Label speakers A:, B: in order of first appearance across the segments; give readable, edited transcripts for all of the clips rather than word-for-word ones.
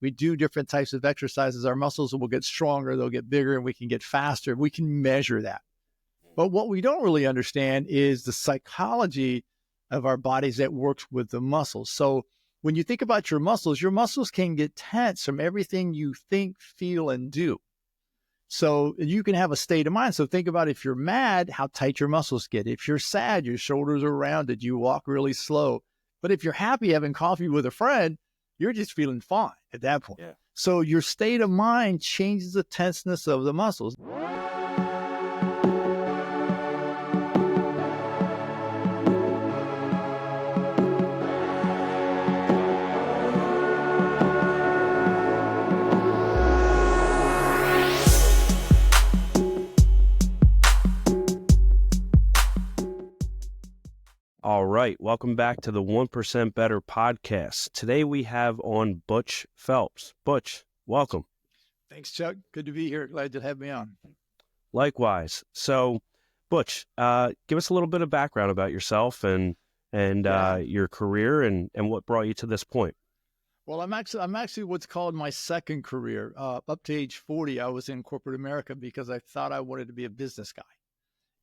A: we do different types of exercises, our muscles will get stronger, they'll get bigger, and we can get faster. We can measure that. But what we don't really understand is the psychology of our bodies that works with the muscles. So when you think about your muscles can get tense from everything you think, feel, and do. So you can have a state of mind. So think about if you're mad, how tight your muscles get. If you're sad, your shoulders are rounded, you walk really slow. But if you're happy having coffee with a friend, you're just feeling fine at that point. Yeah. So your state of mind changes the tenseness of the muscles.
B: All right. Welcome back to the 1% Bttr Podcast. Today we have on Butch Phelps. Butch, welcome.
A: Thanks, Chuck. Good to be here. Glad to have me on.
B: Likewise. So, Butch, give us a little bit of background about yourself and your career and what brought you to this point.
A: Well, I'm actually what's called my second career. Up to age 40, I was in corporate America because I thought I wanted to be a business guy.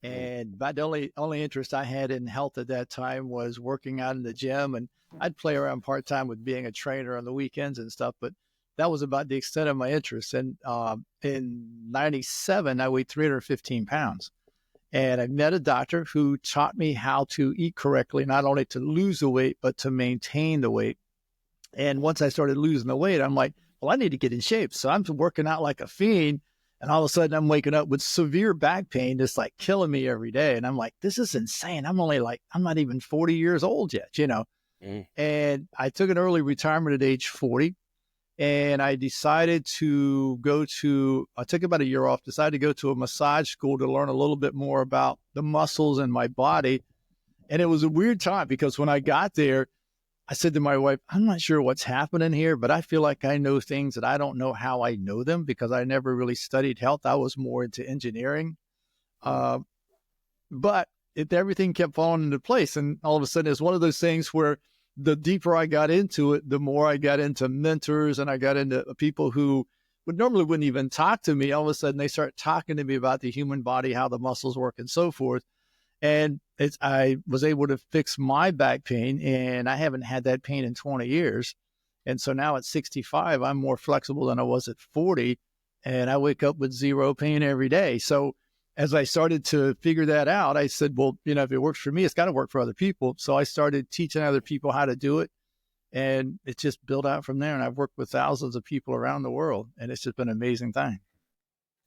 A: And but the only interest I had in health at that time was working out in the gym, and I'd play around part-time with being a trainer on the weekends and stuff, but that was about the extent of my interest. And in 97, I weighed 315 pounds. And I met a doctor who taught me how to eat correctly, not only to lose the weight, but to maintain the weight. And once I started losing the weight, I'm like, well, I need to get in shape. So I'm working out like a fiend. And all of a sudden I'm waking up with severe back pain, just like killing me every day. And I'm like, this is insane. I'm not even 40 years old yet, you know? And I took an early retirement at age 40, and I decided I took about a year off, decided to go to a massage school to learn a little bit more about the muscles in my body. And it was a weird time because when I got there, I said to my wife, I'm not sure what's happening here, but I feel like I know things that I don't know how I know them because I never really studied health. I was more into engineering. But everything kept falling into place. And all of a sudden, it's one of those things where the deeper I got into it, the more I got into mentors and I got into people who wouldn't even talk to me. All of a sudden, they start talking to me about the human body, how the muscles work and so forth. And I was able to fix my back pain, and I haven't had that pain in 20 years. And so now at 65, I'm more flexible than I was at 40, and I wake up with zero pain every day. So as I started to figure that out, I said, well, if it works for me, it's got to work for other people. So I started teaching other people how to do it, and it just built out from there. And I've worked with thousands of people around the world, and it's just been an amazing thing.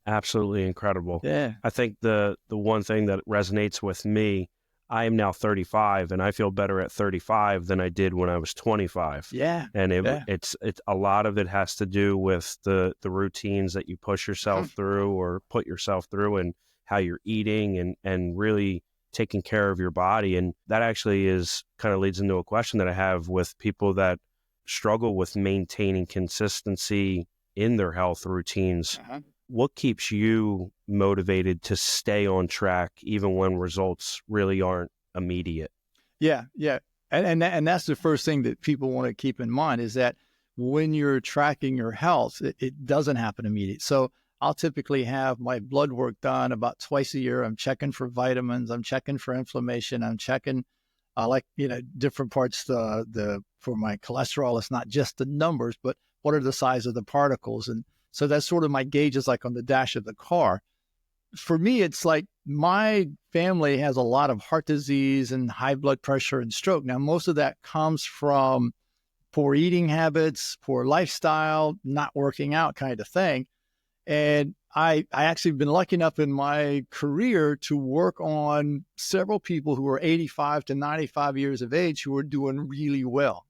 B: Absolutely incredible.
A: Yeah.
B: I think the one thing that resonates with me, I am now 35 and I feel better at 35 than I did when I was 25.
A: Yeah.
B: And it's a lot of it has to do with the routines that you push yourself through or put yourself through and how you're eating and really taking care of your body. And that actually kind of leads into a question that I have with people that struggle with maintaining consistency in their health routines. What keeps you motivated to stay on track even when results really aren't immediate?
A: Yeah. And that's the first thing that people want to keep in mind is that when you're tracking your health, it doesn't happen immediately. So I'll typically have my blood work done about twice a year. I'm checking for vitamins. I'm checking for inflammation. I'm checking different parts for my cholesterol. It's not just the numbers, but what are the size of the particles? And so that's sort of my gauges, like on the dash of the car. For me, it's like my family has a lot of heart disease and high blood pressure and stroke. Now, most of that comes from poor eating habits, poor lifestyle, not working out kind of thing. And I actually been lucky enough in my career to work on several people who are 85 to 95 years of age who are doing really well.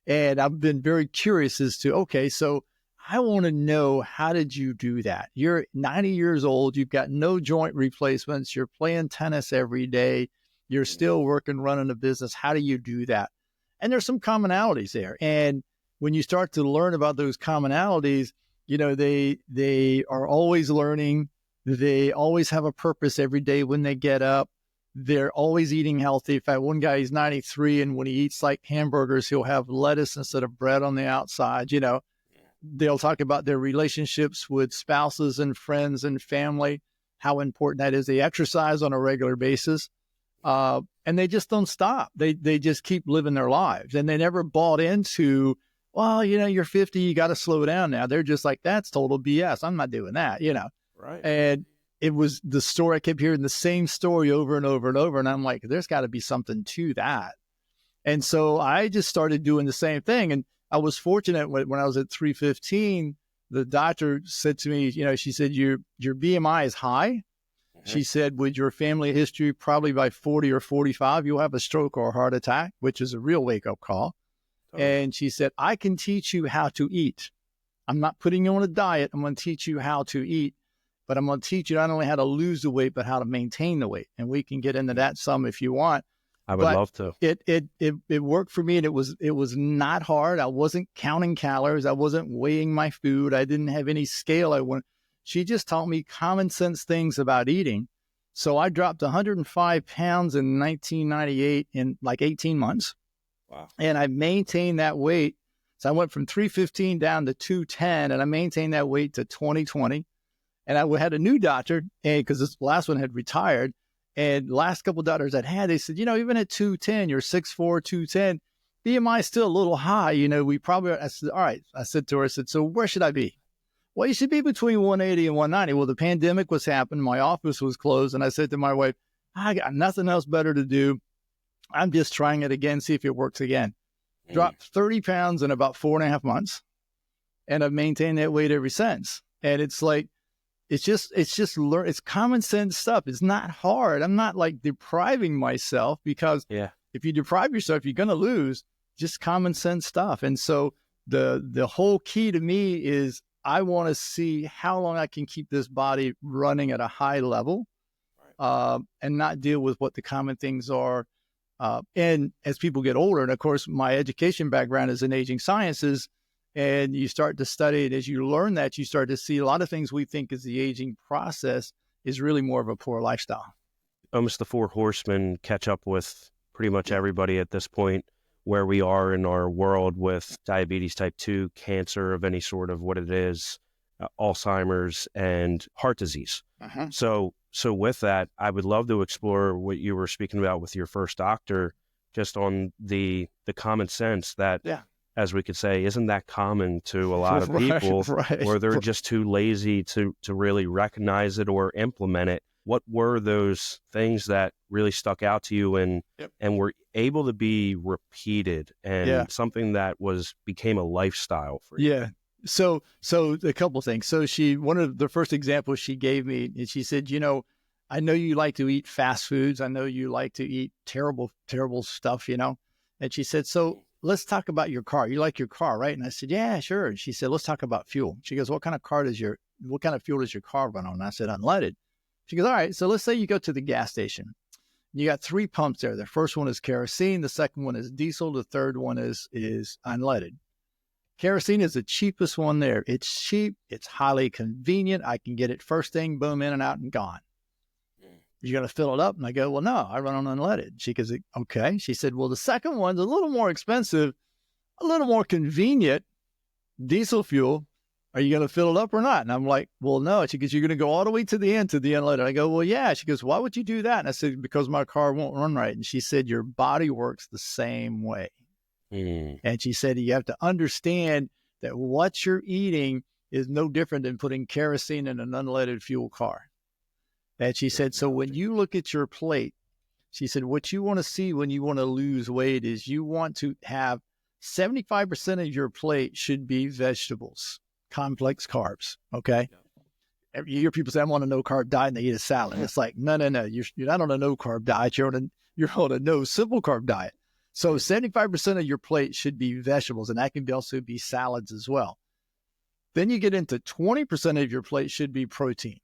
A: And I've been very curious as to, okay, so I want to know, how did you do that? You're 90 years old. You've got no joint replacements. You're playing tennis every day. You're still working, running a business. How do you do that? And there's some commonalities there. And when you start to learn about those commonalities, they are always learning. They always have a purpose every day when they get up. They're always eating healthy. In fact, one guy, he's 93, and when he eats like hamburgers, he'll have lettuce instead of bread on the outside, They'll talk about their relationships with spouses and friends and family, how important that is. They exercise on a regular basis, and they just don't stop. They just keep living their lives, and they never bought into, well, you're 50, you got to slow down now. They're just like, that's total BS. I'm not doing that,
B: Right.
A: And it was the story. I kept hearing the same story over and over and over. And I'm like, there's got to be something to that. And so I just started doing the same thing. And I was fortunate when I was at 315, the doctor said to me, she said, your BMI is high. Mm-hmm. She said, with your family history, probably by 40 or 45, you'll have a stroke or a heart attack, which is a real wake-up call. Oh. And she said, I can teach you how to eat. I'm not putting you on a diet. I'm going to teach you how to eat, but I'm going to teach you not only how to lose the weight, but how to maintain the weight. And we can get into that some if you want.
B: I would love to.
A: It worked for me, and it was not hard. I wasn't counting calories. I wasn't weighing my food. I didn't have any scale. She just taught me common sense things about eating. So I dropped 105 pounds in 1998 in like 18 months.
B: Wow. And
A: I maintained that weight. So I went from 315 down to 210, and I maintained that weight to 2020. And I had a new doctor, and because this last one had retired. And last couple of doctors I'd had, they said, even at 210, you're 6'4", 210, BMI is still a little high. I said, all right. I said to her, so where should I be? Well, you should be between 180 and 190. Well, the pandemic was happening. My office was closed. And I said to my wife, I got nothing else better to do. I'm just trying it again, see if it works again. Dropped 30 pounds in about 4.5 months. And I've maintained that weight ever since. And it's like, it's common sense stuff. It's not hard. I'm not like depriving myself, because if you deprive yourself, you're going to lose. Just common sense stuff. And so the whole key to me is I want to see how long I can keep this body running at a high level, and not deal with what the common things are. And as people get older, and of course, my education background is in aging sciences, and you start to study it. As you learn that, you start to see a lot of things we think is the aging process is really more of a poor lifestyle.
B: Almost the 4 horsemen catch up with pretty much everybody at this point where we are in our world with diabetes type 2, cancer of any sort of what it is, Alzheimer's, and heart disease.
A: Uh-huh.
B: So with that, I would love to explore what you were speaking about with your first doctor, just on the common sense that, as we could say, isn't that common to a lot of people, or they're just too lazy to really recognize it or implement it. What were those things that really stuck out to you and were able to be repeated and something that became a lifestyle for you? Yeah.
A: So a couple of things. So one of the first examples she gave me, and she said, I know you like to eat fast foods. I know you like to eat terrible, terrible stuff, And she said, so let's talk about your car. You like your car, right? And I said, yeah, sure. And she said, let's talk about fuel. She goes, what kind of fuel does your car run on? And I said, unleaded. She goes, all right, so let's say you go to the gas station. You got 3 pumps there. The first one is kerosene. The second one is diesel. The third one is unleaded. Kerosene is the cheapest one there. It's cheap. It's highly convenient. I can get it first thing, boom, in and out and gone. You're going to fill it up? And I go, well, no, I run on unleaded. She goes, okay. She said, well, the second one's a little more expensive, a little more convenient, diesel fuel. Are you going to fill it up or not? And I'm like, well, no. She goes, you're going to go all the way to the end to the unleaded. I go, well, yeah. She goes, why would you do that? And I said, because my car won't run right. And she said, your body works the same way. And she said, you have to understand that what you're eating is no different than putting kerosene in an unleaded fuel car. And she said, so when you look at your plate, she said, what you want to see when you want to lose weight is you want to have 75% of your plate should be vegetables, complex carbs. Okay. Yeah. You hear people say, I'm on a no carb diet, and they eat a salad. It's like, no. You're not on a no carb diet. You're on a no simple carb diet. So 75% of your plate should be vegetables, and that can also be salads as well. Then you get into 20% of your plate should be protein.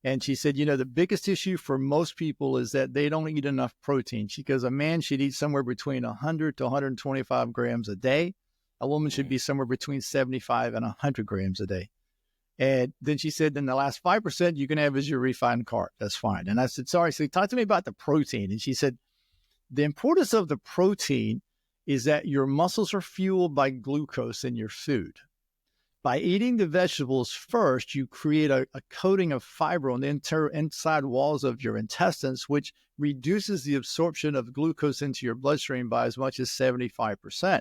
A: And she said, the biggest issue for most people is that they don't eat enough protein. She goes, a man should eat somewhere between 100 to 125 grams a day. A woman should be somewhere between 75 and 100 grams a day. And then she said, then the last 5% you can have is your refined carb. That's fine. And I said, sorry. So talk to me about the protein. And she said, the importance of the protein is that your muscles are fueled by glucose in your food. By eating the vegetables first, you create a coating of fiber on the inside walls of your intestines, which reduces the absorption of glucose into your bloodstream by as much as 75%.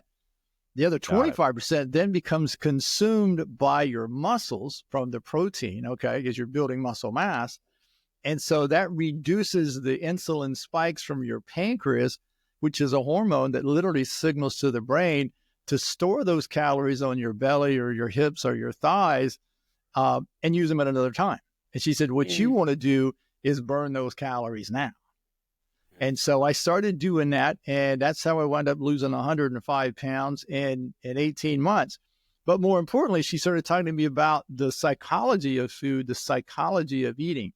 A: The other 25% then becomes consumed by your muscles from the protein, okay, because you're building muscle mass. And so that reduces the insulin spikes from your pancreas, which is a hormone that literally signals to the brain to store those calories on your belly or your hips or your thighs and use them at another time. And she said, what you want to do is burn those calories now. And so I started doing that, and that's how I wound up losing 105 pounds in 18 months. But more importantly, she started talking to me about the psychology of food, the psychology of eating.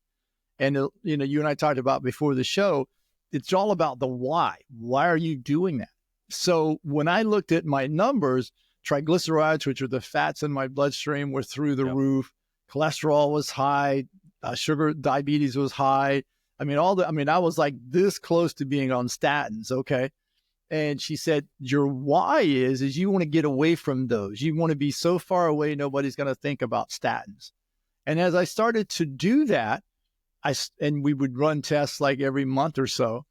A: And, you know, you and I talked about before the show, it's all about the why. Why are you doing that? So when I looked at my numbers, triglycerides, which are the fats in my bloodstream, were through the roof. Cholesterol was high. Sugar, diabetes was high. I was like this close to being on statins. Okay. And she said, your why is you want to get away from those. You want to be so far away, nobody's going to think about statins. And as I started to do that, and we would run tests like every month or so,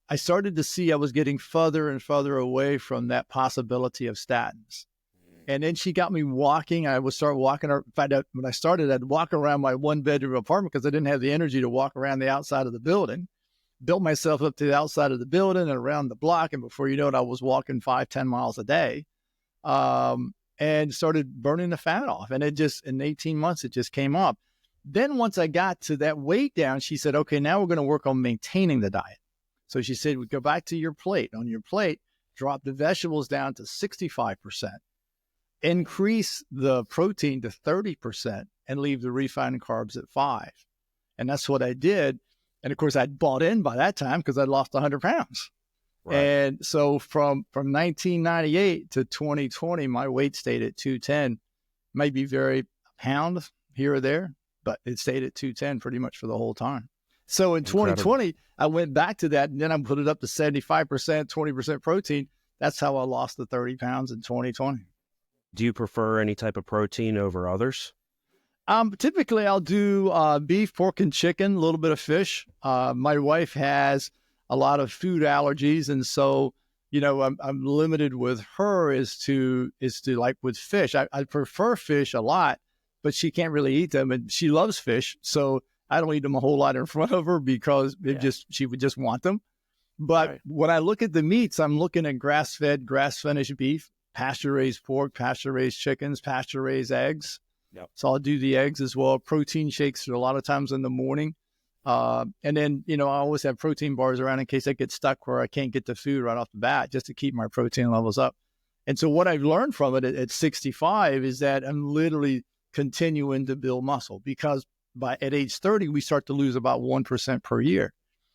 A: I started to see I was getting further and further away from that possibility of statins. And then she got me walking. I would start walking. In fact, when I started, I'd walk around my 1-bedroom apartment because I didn't have the energy to walk around the outside of the building. Built myself up to the outside of the building and around the block. And before you know it, I was walking 5-10 miles a day and started burning the fat off. And it just, in 18 months, it just came up. Then once I got to that weight down, she said, okay, now we're going to work on maintaining the diet. So she said, we go back to your plate. On your plate, drop the vegetables down to 65%. Increase the protein to 30% and leave the refined carbs at 5%. And that's what I did. And of course, I'd bought in by that time because I'd lost 100 pounds. Right. And so from 1998 to 2020, my weight stayed at 210, maybe vary a pound here or there, but it stayed at 210 pretty much for the whole time. So in 2020, I went back to that and then I put it up to 75%, 20% protein. That's how I lost the 30 pounds in 2020.
B: Do you prefer any type of protein over others?
A: Typically, I'll do beef, pork, and chicken, a little bit of fish. My wife has a lot of food allergies, and so I'm limited with her as to like with fish. I prefer fish a lot, but she can't really eat them, and she loves fish, so I don't eat them a whole lot in front of her because she would just want them. But when I look at the meats, I'm looking at grass-fed, grass-finished beef, pasture-raised pork, pasture-raised chickens, pasture-raised eggs. Yep. So I'll do the eggs as well. Protein shakes a lot of times in the morning. And then, I always have protein bars around in case I get stuck where I can't get the food right off the bat just to keep my protein levels up. And so what I've learned from it at 65 is that I'm literally continuing to build muscle because at age 30, we start to lose about 1% per year.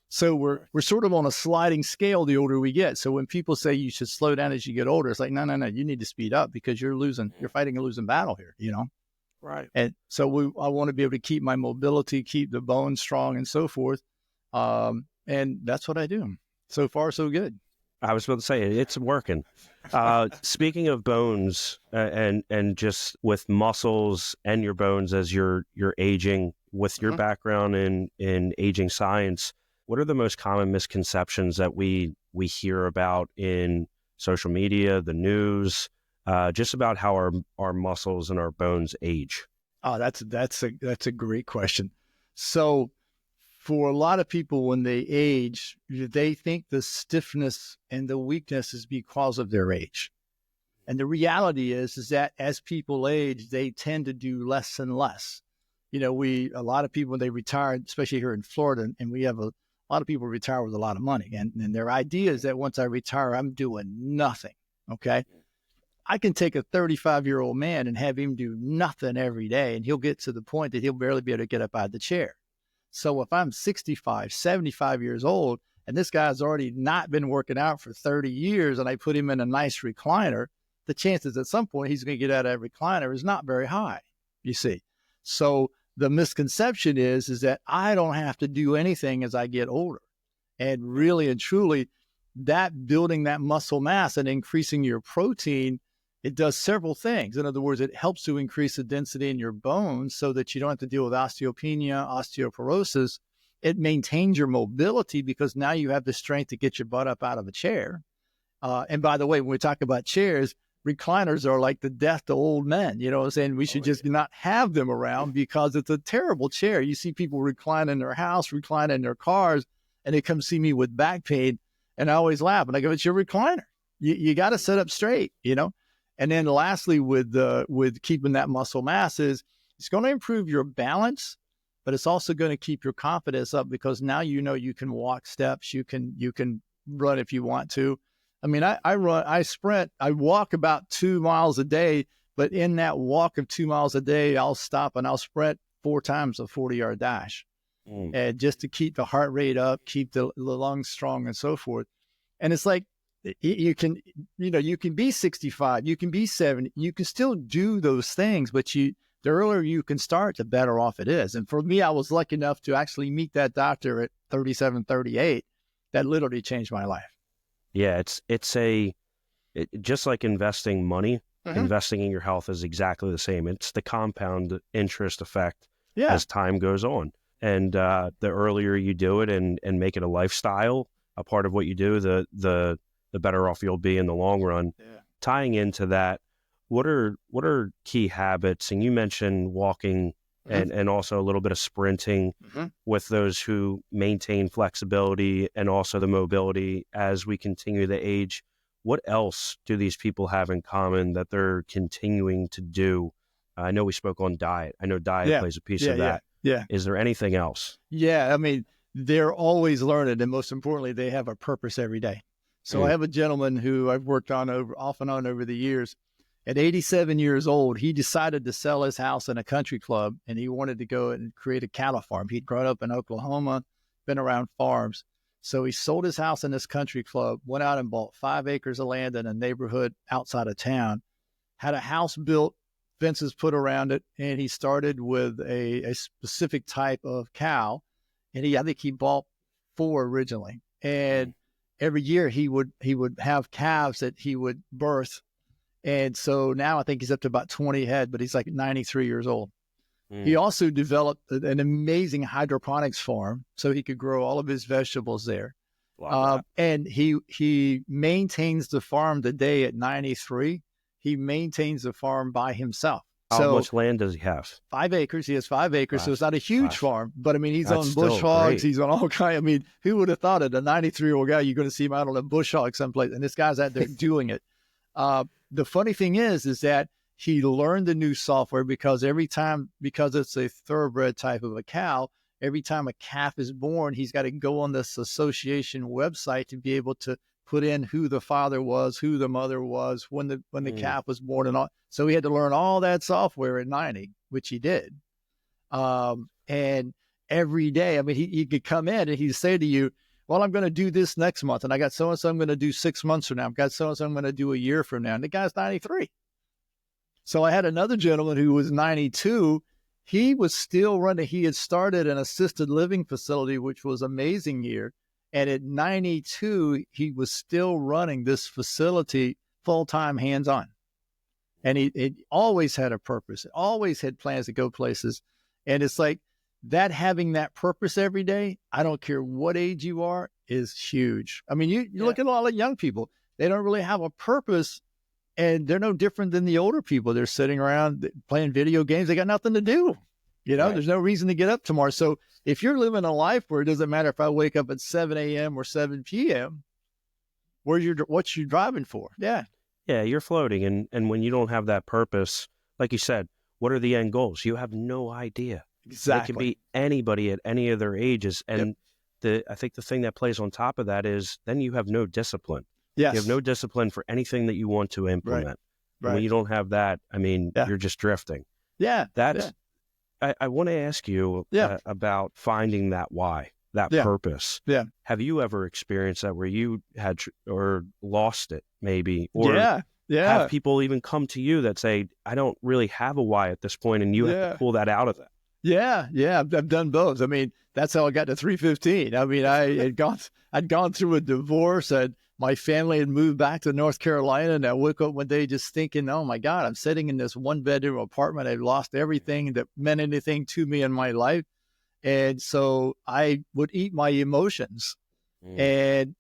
A: So we're sort of on a sliding scale the older we get. So when people say you should slow down as you get older, it's like, no, you need to speed up because you're fighting a losing battle here, Right. And so I want to be able to keep my mobility, keep the bones strong and so forth. And that's what I do. So far, so good.
B: I was about to say, it's working. Speaking of bones and just with muscles and your bones as you're aging, with your background in aging science, what are the most common misconceptions that we hear about in social media, the news, just about how our muscles and our bones age?
A: Oh, that's a great question. So for a lot of people, when they age, they think the stiffness and the weakness is because of their age. And the reality is that as people age, they tend to do less and less. A lot of people, when they retire, especially here in Florida, and we have a lot of people retire with a lot of money. And their idea is that once I retire, I'm doing nothing. Okay. I can take a 35-year-old man and have him do nothing every day, and he'll get to the point that he'll barely be able to get up out of the chair. So if I'm 65, 75 years old, and this guy's already not been working out for 30 years, and I put him in a nice recliner, the chances at some point he's going to get out of that recliner is not very high, you see. So the misconception is that I don't have to do anything as I get older. And really and truly, that building that muscle mass and increasing your protein it does several things. In other words, it helps to increase the density in your bones so that you don't have to deal with osteopenia, osteoporosis. It maintains your mobility because now you have the strength to get your butt up out of a chair. And by the way, when we talk about chairs, recliners are like the death to old men. You know what I'm saying? We should just not have them around because it's a terrible chair. You see people recline in their house, recline in their cars, and they come see me with back pain. And I always laugh. And I go, it's your recliner. You got to sit up straight, you know? And then lastly, with keeping that muscle mass is it's going to improve your balance, but it's also going to keep your confidence up because now you know you can walk steps, you can run if you want to. I mean, I sprint, I walk about 2 miles a day, but in that walk of 2 miles a day, I'll stop and I'll sprint 4 times a 40-yard dash. And just to keep the heart rate up, keep the lungs strong and so forth. And it's like, you can be 65, you can be 70, you can still do those things, but the earlier you can start, the better off it is. And for me, I was lucky enough to actually meet that doctor at 37, 38. That literally changed my life.
B: Yeah, it's just like investing money, investing in your health is exactly the same. It's the compound interest effect as time goes on. And the earlier you do it and make it a lifestyle, a part of what you do, the better off you'll be in the long run. Yeah. Tying into that, what are key habits? And you mentioned walking and also a little bit of sprinting with those who maintain flexibility and also the mobility as we continue to age. What else do these people have in common that they're continuing to do? I know we spoke on diet. I know diet plays a piece of that. Yeah. Is there anything else?
A: Yeah. I mean, they're always learning. And most importantly, they have a purpose every day. So I have a gentleman who I've worked on off and on over the years. At 87 years old, he decided to sell his house in a country club, and he wanted to go and create a cattle farm. He'd grown up in Oklahoma, been around farms. So he sold his house in this country club, went out and bought 5 acres of land in a neighborhood outside of town, had a house built, fences put around it, and he started with a specific type of cow. And I think he bought 4 originally. And every year he would have calves that he would birth. And so now I think he's up to about 20 head, but he's like 93 years old. He also developed an amazing hydroponics farm so he could grow all of his vegetables there. And he maintains the farm today at 93. He maintains the farm by himself.
B: How much land does he have?
A: 5 acres. He has 5 acres. So it's not a huge farm, but I mean, he's on bush hogs. He's on all kinds. I mean, who would have thought it? A 93-year-old guy, you're going to see him out on a bush hog someplace. And this guy's out there doing it. The funny thing is that he learned the new software because it's a thoroughbred type of a cow, every time a calf is born, he's got to go on this association website to be able to put in who the father was, who the mother was, when the calf was born and all. So he had to learn all that software at 90, which he did. And every day, I mean, he could come in and he'd say to you, well, I'm going to do this next month. And I got so-and-so I'm going to do 6 months from now. I've got so-and-so I'm going to do a year from now. And the guy's 93. So I had another gentleman who was 92. He was still running. He had started an assisted living facility, which was amazing here. And at 92, he was still running this facility full-time, hands-on. And it always had a purpose. It always had plans to go places. And it's like, that having that purpose every day, I don't care what age you are, is huge. I mean, you look at a lot of young people, they don't really have a purpose, and they're no different than the older people. They're sitting around playing video games. They got nothing to do. There's no reason to get up tomorrow. So if you're living a life where it doesn't matter if I wake up at 7 a.m. or 7 p.m., what's you driving for? Yeah,
B: you're floating. And when you don't have that purpose, like you said, what are the end goals? You have no idea.
A: Exactly.
B: It can be anybody at any of their ages. And I think the thing that plays on top of that is then you have no discipline.
A: Yes.
B: You have no discipline for anything that you want to implement. Right. When you don't have that, I mean, you're just drifting.
A: Yeah.
B: I want to ask you about finding that why, that purpose. Yeah. Have you ever experienced that where you had or lost it maybe? Or have people even come to you that say, I don't really have a why at this point, and you have to pull that out of that?
A: Yeah. I've done both. I mean, that's how I got to 315. I mean, I'd gone through a divorce. I'd my family had moved back to North Carolina, and I woke up one day just thinking, oh my God, I'm sitting in this 1-bedroom apartment. I've lost everything that meant anything to me in my life. And so I would eat my emotions, and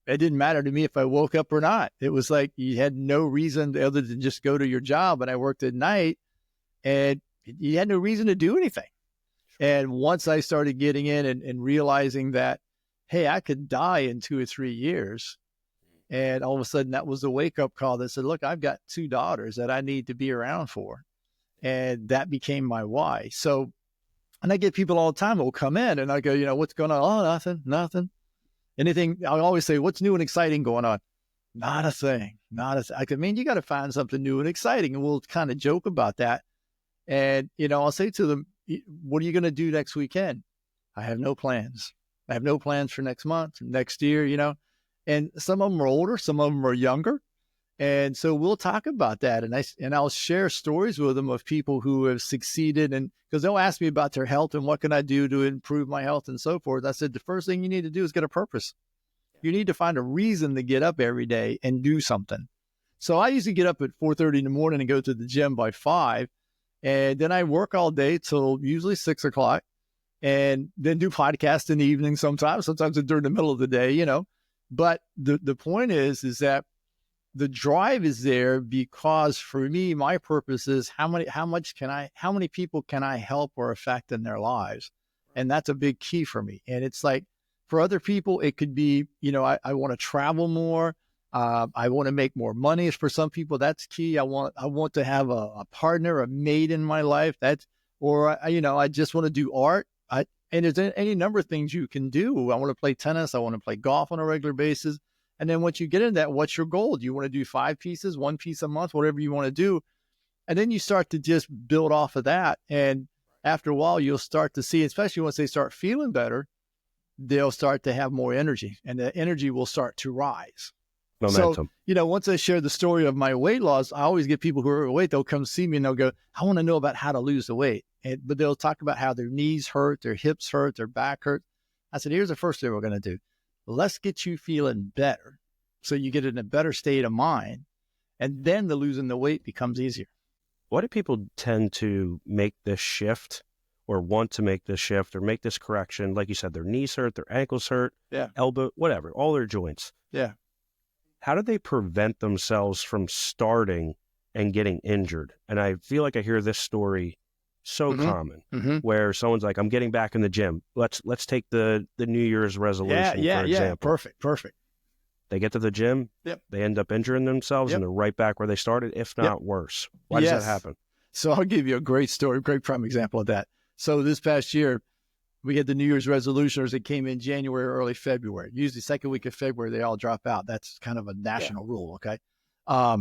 A: it didn't matter to me if I woke up or not. It was like you had no reason other than just go to your job. And I worked at night, and you had no reason to do anything. And once I started getting in and realizing that, hey, I could die in 2 or 3 years. And all of a sudden that was a wake-up call that said, look, I've got 2 daughters that I need to be around for. And that became my why. So, and I get people all the time who will come in and I go, what's going on? Oh, nothing. Anything? I always say, what's new and exciting going on? Not a thing. I mean, you got to find something new and exciting. And we'll kind of joke about that. And, I'll say to them, what are you going to do next weekend? I have no plans. I have no plans for next month, next year, And some of them are older, some of them are younger. And so we'll talk about that. And I'll share stories with them of people who have succeeded. And because they'll ask me about their health and what can I do to improve my health and so forth. I said, the first thing you need to do is get a purpose. You need to find a reason to get up every day and do something. So I usually get up at 4:30 in the morning and go to the gym by 5. And then I work all day till usually 6 o'clock, and then do podcasts in the evening sometimes during the middle of the day, But the point is that the drive is there because for me, my purpose is how many people can I help or affect in their lives? And that's a big key for me. And it's like for other people, it could be, I want to travel more. I want to make more money. For some people, that's key. I want to have a partner, a mate in my life. I just want to do art. And there's any number of things you can do. I want to play tennis. I want to play golf on a regular basis. And then once you get into that, what's your goal? Do you want to do 5 pieces, 1 piece a month, whatever you want to do? And then you start to just build off of that. And after a while, you'll start to see, especially once they start feeling better, they'll start to have more energy, and the energy will start to rise.
B: Momentum.
A: So, once I share the story of my weight loss, I always get people who are overweight, they'll come see me and they'll go, I want to know about how to lose the weight. But they'll talk about how their knees hurt, their hips hurt, their back hurt. I said, here's the first thing we're going to do. Let's get you feeling better so you get in a better state of mind. And then the losing the weight becomes easier.
B: Why do people tend to make this shift or want to make this shift or make this correction? Like you said, their knees hurt, their ankles hurt, elbow, whatever, all their joints.
A: Yeah.
B: How do they prevent themselves from starting and getting injured? And I feel like I hear this story so common where someone's like, I'm getting back in the gym. Let's take the New Year's resolution, for example.
A: Perfect.
B: They get to the gym, they end up injuring themselves, and they're right back where they started, if not worse. Why does that happen?
A: So I'll give you a great story, great prime example of that. So this past year, we had the New Year's resolutions that came in January, early February. Usually second week of February, they all drop out. That's kind of a national rule, okay? A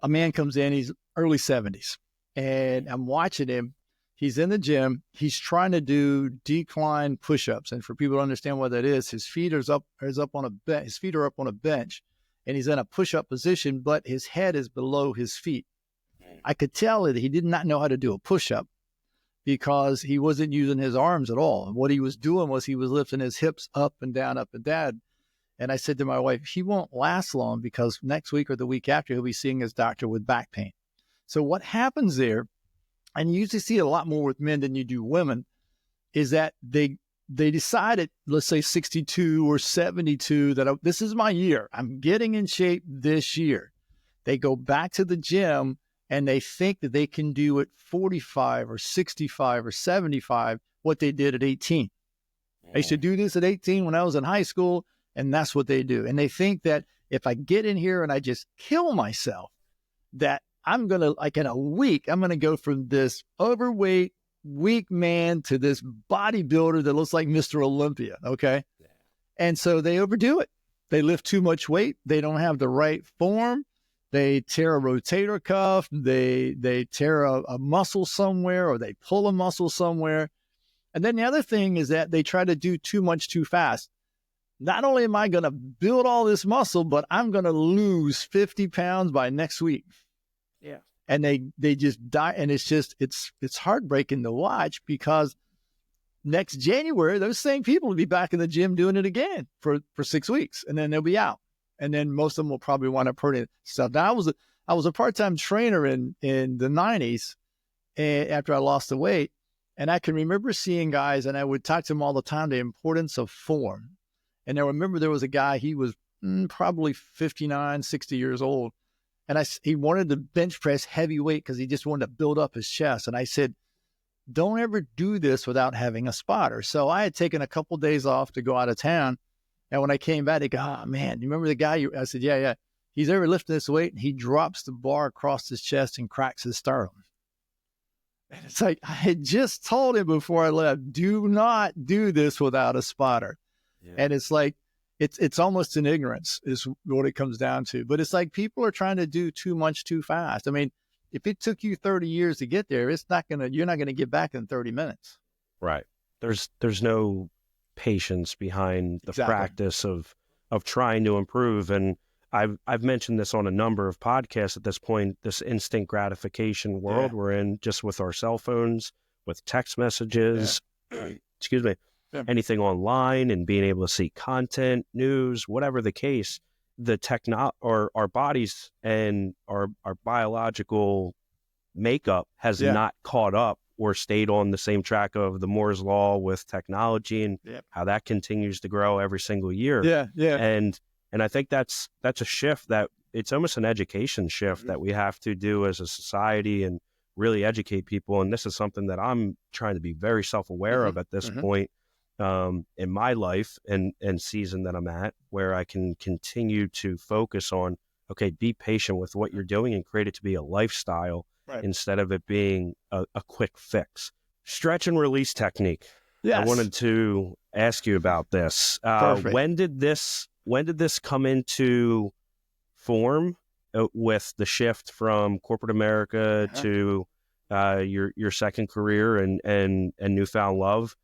A: man comes in, he's early 70s, and I'm watching him. He's in the gym. He's trying to do decline push-ups. And for people to understand what that is, his feet are up on a bench. His feet are up on a bench, and he's in a push-up position, but his head is below his feet. I could tell that he did not know how to do a push-up because he wasn't using his arms at all. And what he was doing was he was lifting his hips up and down, up and down. And I said to my wife, he won't last long because next week or the week after, he'll be seeing his doctor with back pain. So what happens there, and you usually see it a lot more with men than you do women, is that they decided, let's say 62 or 72, that this is my year. I'm getting in shape this year. They go back to the gym and they think that they can do at 45 or 65 or 75 what they did at 18. I used to do this at 18 when I was in high school, and that's what they do. And they think that if I get in here and I just kill myself, that I'm going to, like in a week, I'm going to go from this overweight, weak man to this bodybuilder that looks like Mr. Olympia, okay? Yeah. And so they overdo it. They lift too much weight. They don't have the right form. They tear a rotator cuff. They tear a muscle somewhere, or they pull a muscle somewhere. And then the other thing is that they try to do too much too fast. Not only am I going to build all this muscle, but I'm going to lose 50 pounds by next week.
B: Yeah.
A: And they just die. And it's heartbreaking to watch because next January, those same people will be back in the gym doing it again for 6 weeks, and then they'll be out. And then most of them will probably wind up hurting stuff. Now, I was a part-time trainer in the 90s after I lost the weight. And I can remember seeing guys, and I would talk to them all the time, the importance of form. And I remember there was a guy, he was probably 59, 60 years old. And he wanted to bench press heavy weight because he just wanted to build up his chest. And I said, don't ever do this without having a spotter. So I had taken a couple of days off to go out of town. And when I came back, they go, oh, man, you remember the guy? I said, yeah. He's ever lifting this weight, and he drops the bar across his chest and cracks his sternum. And it's like, I had just told him before I left, do not do this without a spotter. Yeah. And it's like, it's almost an ignorance is what it comes down to. But it's like people are trying to do too much too fast. I mean, if it took you 30 years to get there, you're not going to get back in 30 minutes.
B: Right. There's no patience behind the practice of trying to improve. And I've mentioned this on a number of podcasts at this point, this instant gratification world we're in, just with our cell phones, with text messages, excuse me, anything online, and being able to see content, news, whatever the case, or our bodies and our biological makeup has not caught up or stayed on the same track of the Moore's Law with technology and how that continues to grow every single year. And I think that's a shift that it's almost an education shift that we have to do as a society and really educate people. And this is something that I'm trying to be very self-aware of at this point in my life and season that I'm at, where I can continue to focus on, okay, be patient with what you're doing and create it to be a lifestyle instead of it being a quick fix. Stretch and release technique. Yes. I wanted to ask you about this. When did this come into form with the shift from corporate America to your second career and newfound love?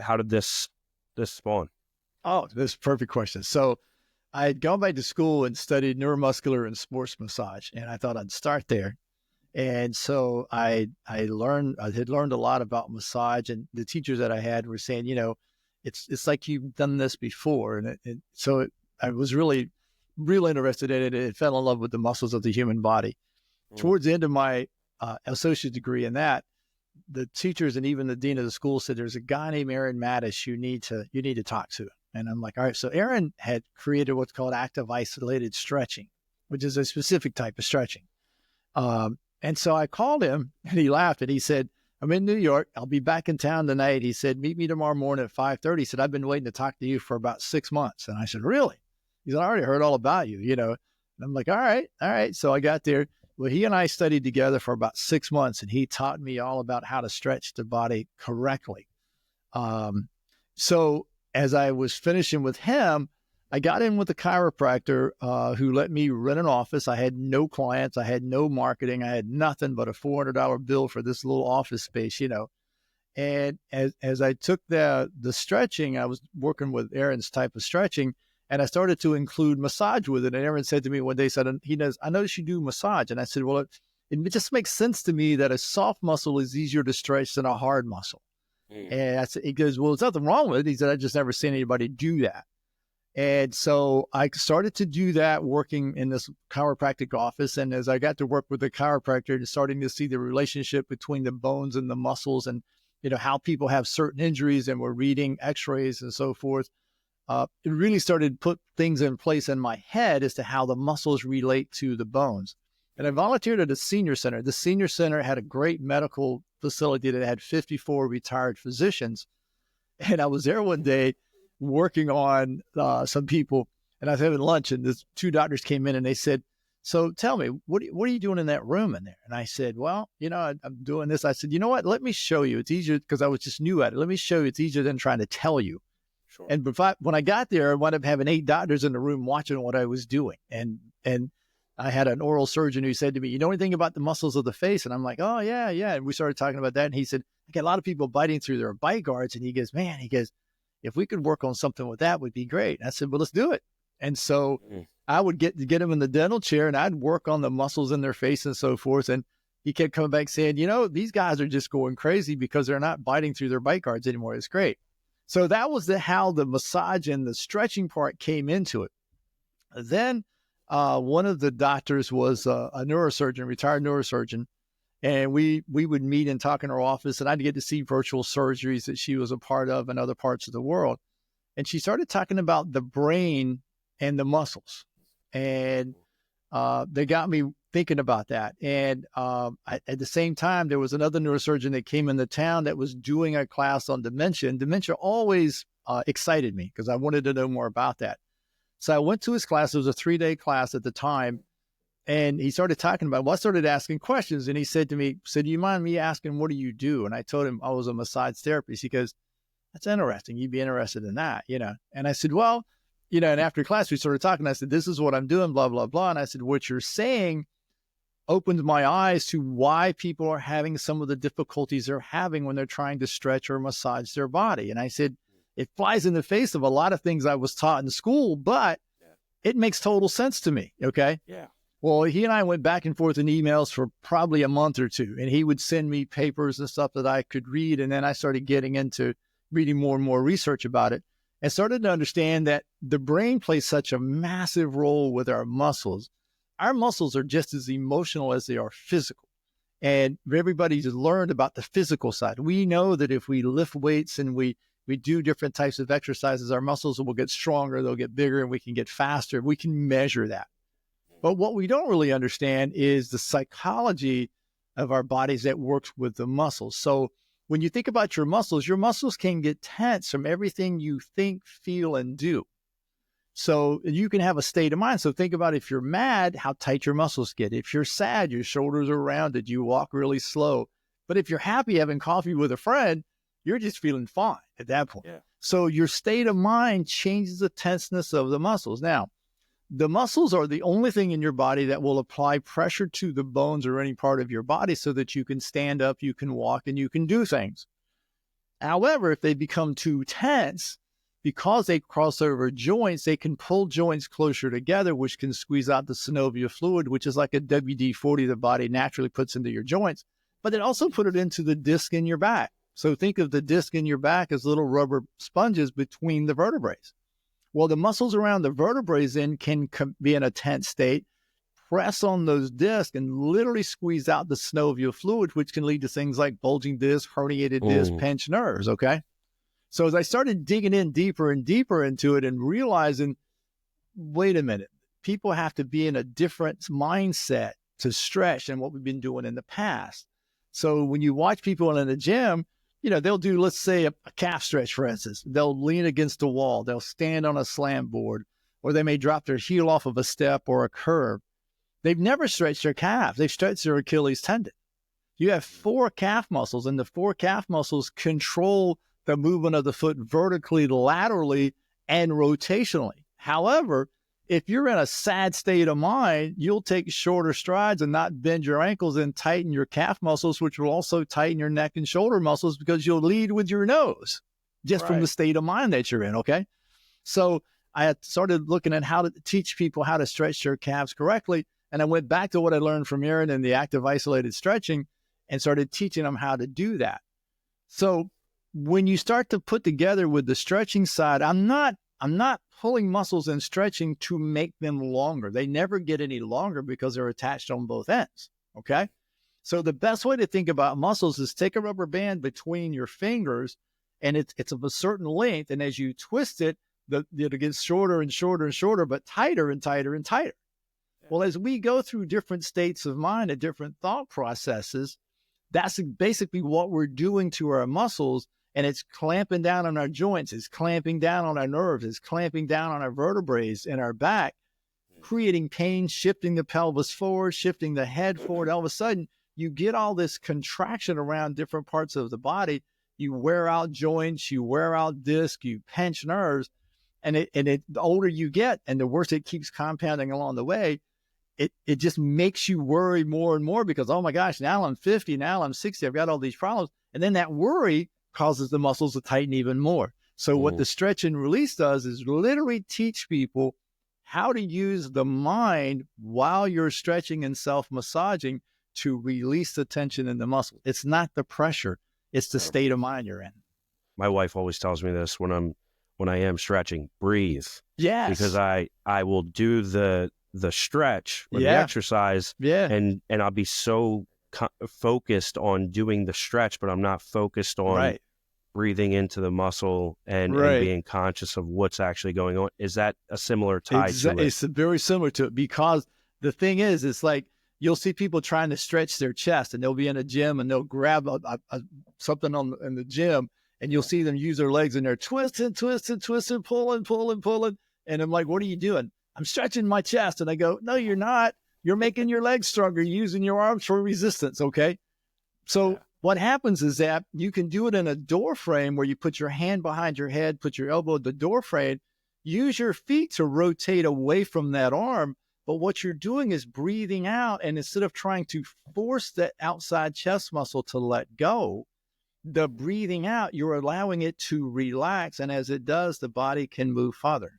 B: How did this spawn?
A: Oh, this is a perfect question. So I had gone back to school and studied neuromuscular and sports massage, and I thought I'd start there. And so I had learned a lot about massage, and the teachers that I had were saying, it's like you've done this before. And I was really, real interested in it. It fell in love with the muscles of the human body. Towards the end of my associate degree in that, the teachers and even the dean of the school said, there's a guy named Aaron Mattis you need to talk to. And I'm like, all right. So Aaron had created what's called active isolated stretching, which is a specific type of stretching. And so I called him, and he laughed, and he said, I'm in New York. I'll be back in town tonight. He said, meet me tomorrow morning at 5:30. He said, I've been waiting to talk to you for about 6 months. And I said, really? He said, I already heard all about you, And I'm like, all right. So I got there. Well, he and I studied together for about 6 months, and he taught me all about how to stretch the body correctly. So as I was finishing with him, I got in with a chiropractor who let me rent an office. I had no clients. I had no marketing. I had nothing but a $400 bill for this little office space, And as I took the stretching, I was working with Aaron's type of stretching, and I started to include massage with it. And Aaron said to me one day, I noticed you do massage. And I said, well, it just makes sense to me that a soft muscle is easier to stretch than a hard muscle. And he goes, well, there's nothing wrong with it. He said, I just never seen anybody do that. And so I started to do that working in this chiropractic office. And as I got to work with the chiropractor and starting to see the relationship between the bones and the muscles and, how people have certain injuries, and we're reading x-rays and so forth, it really started to put things in place in my head as to how the muscles relate to the bones. And I volunteered at a senior center. The senior center had a great medical facility that had 54 retired physicians. And I was there one day working on some people, and I was having lunch, and these two doctors came in, and they said, so tell me, what are you doing in that room in there? And I said, well, I'm doing this. I said, you know what? Let me show you. It's easier because I was just new at it. Let me show you. It's easier than trying to tell you. Sure. And when I got there, I wound up having 8 doctors in the room watching what I was doing. And I had an oral surgeon who said to me, you know anything about the muscles of the face? And I'm like, oh, yeah. And we started talking about that. And he said, I get a lot of people biting through their bite guards. And he goes, if we could work on something with that, would be great. And I said, well, let's do it. And so I would get them in the dental chair, and I'd work on the muscles in their face and so forth. And he kept coming back saying, these guys are just going crazy because they're not biting through their bite guards anymore. It's great. So that was how the massage and the stretching part came into it. Then one of the doctors was a neurosurgeon, retired neurosurgeon. And we would meet and talk in her office, and I'd get to see virtual surgeries that she was a part of in other parts of the world. And she started talking about the brain and the muscles. And they got me thinking about that. And at the same time, there was another neurosurgeon that came into town that was doing a class on dementia. And dementia always excited me because I wanted to know more about that. So I went to his class. It was a 3-day class at the time. And he started talking about, I started asking questions. And he said to me, do you mind me asking, what do you do? And I told him I was a massage therapist. He goes, that's interesting. You'd be interested in that, And I said, well, and after class, we started talking. I said, this is what I'm doing, blah, blah, blah. And I said, what you're saying opened my eyes to why people are having some of the difficulties they're having when they're trying to stretch or massage their body. And I said, it flies in the face of a lot of things I was taught in school, but it makes total sense to me. Okay.
B: Yeah.
A: Well, he and I went back and forth in emails for probably a month or two, and he would send me papers and stuff that I could read. And then I started getting into reading more and more research about it and started to understand that the brain plays such a massive role with our muscles. Our muscles are just as emotional as they are physical. And everybody's learned about the physical side. We know that if we lift weights and we do different types of exercises, our muscles will get stronger, they'll get bigger, and we can get faster. We can measure that. But what we don't really understand is the psychology of our bodies that works with the muscles. So when you think about your muscles can get tense from everything you think, feel, and do. So you can have a state of mind. So think about if you're mad, how tight your muscles get. If you're sad, your shoulders are rounded, you walk really slow. But if you're happy having coffee with a friend, you're just feeling fine at that point. Yeah. So your state of mind changes the tenseness of the muscles. Now, the muscles are the only thing in your body that will apply pressure to the bones or any part of your body so that you can stand up, you can walk, and you can do things. However, if they become too tense, because they cross over joints, they can pull joints closer together, which can squeeze out the synovial fluid, which is like a WD-40 the body naturally puts into your joints, but it also put it into the disc in your back. So think of the disc in your back as little rubber sponges between the vertebrae. Well, the muscles around the vertebrae then can be in a tense state, press on those discs and literally squeeze out the synovial fluid, which can lead to things like bulging disc, herniated disc, pinched nerves, okay? So as I started digging in deeper and deeper into it and realizing, wait a minute, people have to be in a different mindset to stretch than what we've been doing in the past. So when you watch people in the gym, they'll do, let's say, a calf stretch, for instance. They'll lean against a wall. They'll stand on a slam board, or they may drop their heel off of a step or a curb. They've never stretched their calf. They've stretched their Achilles tendon. You have 4 calf muscles, and the 4 calf muscles control the movement of the foot vertically, laterally, and rotationally. However, if you're in a sad state of mind, you'll take shorter strides and not bend your ankles and tighten your calf muscles, which will also tighten your neck and shoulder muscles because you'll lead with your nose just from the state of mind that you're in, okay? So I had started looking at how to teach people how to stretch their calves correctly, and I went back to what I learned from Aaron in the active isolated stretching and started teaching them how to do that. So when you start to put together with the stretching side, I'm not pulling muscles and stretching to make them longer. They never get any longer because they're attached on both ends, okay? So the best way to think about muscles is take a rubber band between your fingers, and it's of a certain length, and as you twist it, it gets shorter and shorter and shorter, but tighter and tighter and tighter. Well, as we go through different states of mind and different thought processes, that's basically what we're doing to our muscles. And it's clamping down on our joints, it's clamping down on our nerves, it's clamping down on our vertebrae in our back, creating pain, shifting the pelvis forward, shifting the head forward. All of a sudden, you get all this contraction around different parts of the body. You wear out joints, you wear out disc, you pinch nerves. And the older you get and the worse it keeps compounding along the way, it just makes you worry more and more because, oh my gosh, now I'm 50, now I'm 60, I've got all these problems. And then that worry causes the muscles to tighten even more. So what the stretch and release does is literally teach people how to use the mind while you're stretching and self-massaging to release the tension in the muscle. It's not the pressure. It's the state of mind you're in.
B: My wife always tells me this when I am stretching, breathe.
A: Yes.
B: Because I will do the stretch or the exercise and I'll be so focused on doing the stretch, but I'm not focused on breathing into the muscle and being conscious of what's actually going on. Is that a similar tie to it?
A: It's very similar to it, because the thing is, it's like you'll see people trying to stretch their chest, and they'll be in a gym and they'll grab something in the gym, and you'll see them use their legs and they're twisting, pulling. And I'm like, what are you doing? I'm stretching my chest. And I go, no, you're not. You're making your legs stronger, using your arms for resistance. Okay. So what happens is that you can do it in a door frame where you put your hand behind your head, put your elbow at the door frame, use your feet to rotate away from that arm. But what you're doing is breathing out. And instead of trying to force that outside chest muscle to let go, the breathing out, you're allowing it to relax. And as it does, the body can move farther.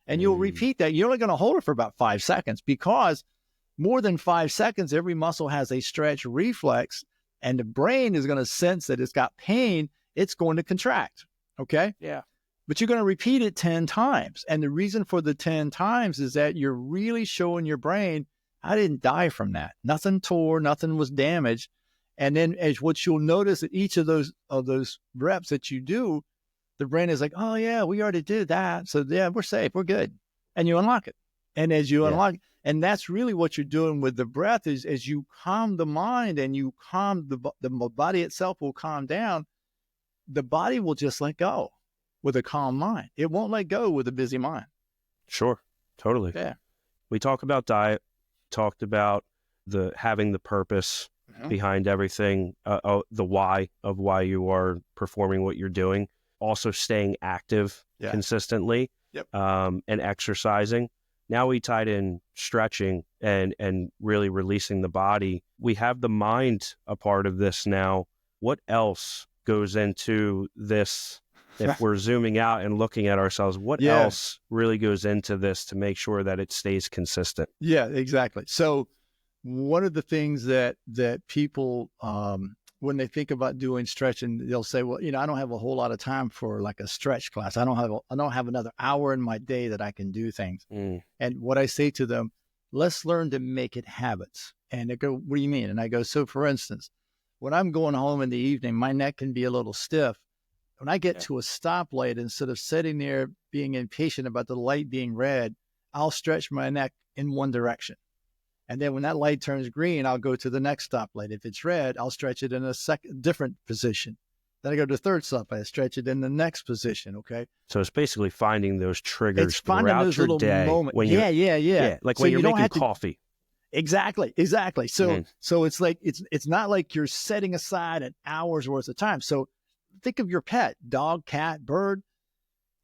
A: And you'll repeat that. You're only going to hold it for about 5 seconds, because more than 5 seconds, every muscle has a stretch reflex, and the brain is going to sense that it's got pain. It's going to contract. Okay.
B: Yeah.
A: But you're going to repeat it 10 times. And the reason for the 10 times is that you're really showing your brain, I didn't die from that. Nothing tore, nothing was damaged. And then as what you'll notice at each of those reps that you do, the brain is like, oh yeah, we already did that. So yeah, we're safe. We're good. And you unlock it. And as you unlock, and that's really what you're doing with the breath, is as you calm the mind and you calm the body itself will calm down, the body will just let go with a calm mind. It won't let go with a busy mind.
B: Sure. Totally.
A: Yeah.
B: We talk about diet, talked about having the purpose behind everything, the why of why you are performing what you're doing, also staying active consistently, and exercising. Now we tied in stretching and really releasing the body. We have the mind a part of this now. What else goes into this? If we're zooming out and looking at ourselves, what else really goes into this to make sure that it stays consistent?
A: Yeah, exactly. So one of the things that people, when they think about doing stretching, they'll say, well, I don't have a whole lot of time for like a stretch class. I don't have another hour in my day that I can do things. And what I say to them, let's learn to make it habits. And they go, what do you mean? And I go, so for instance, when I'm going home in the evening, my neck can be a little stiff. When I get to a stoplight, instead of sitting there being impatient about the light being red, I'll stretch my neck in one direction. And then when that light turns green, I'll go to the next stoplight. If it's red, I'll stretch it in a different position. Then I go to the third stoplight, I stretch it in the next position. Okay.
B: So it's basically finding those triggers
A: it's finding
B: throughout
A: those
B: your
A: little
B: day.
A: moments.
B: When like
A: so
B: when you're making coffee.
A: Exactly. So it's like, it's not like you're setting aside an hour's worth of time. So think of your pet, dog, cat, bird.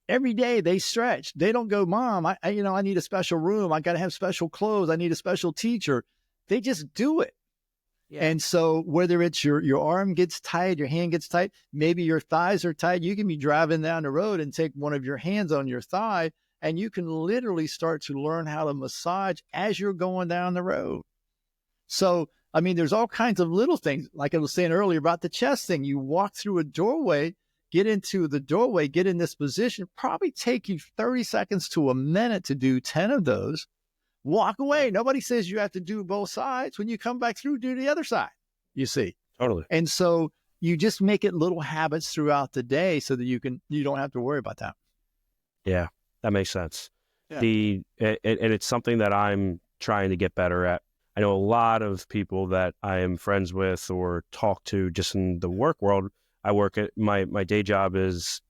A: Every day they stretch. They don't go, Mom, I need a special room. I got to have special clothes. I need a special teacher. They just do it. Yeah. And so whether it's your arm gets tight, your hand gets tight, maybe your thighs are tight, you can be driving down the road and take one of your hands on your thigh, and you can literally start to learn how to massage as you're going down the road. So, I mean, there's all kinds of little things. Like I was saying earlier about the chest thing, you walk through a doorway, get into the doorway, get in this position, probably take you 30 seconds to a minute to do 10 of those. Walk away. Nobody says you have to do both sides. When you come back through, do the other side, you see.
B: Totally.
A: And so you just make it little habits throughout the day so that you don't have to worry about that.
B: Yeah, that makes sense.
A: Yeah.
B: And it's something that I'm trying to get better at. I know a lot of people that I am friends with or talk to just in the work world. I work at my day job is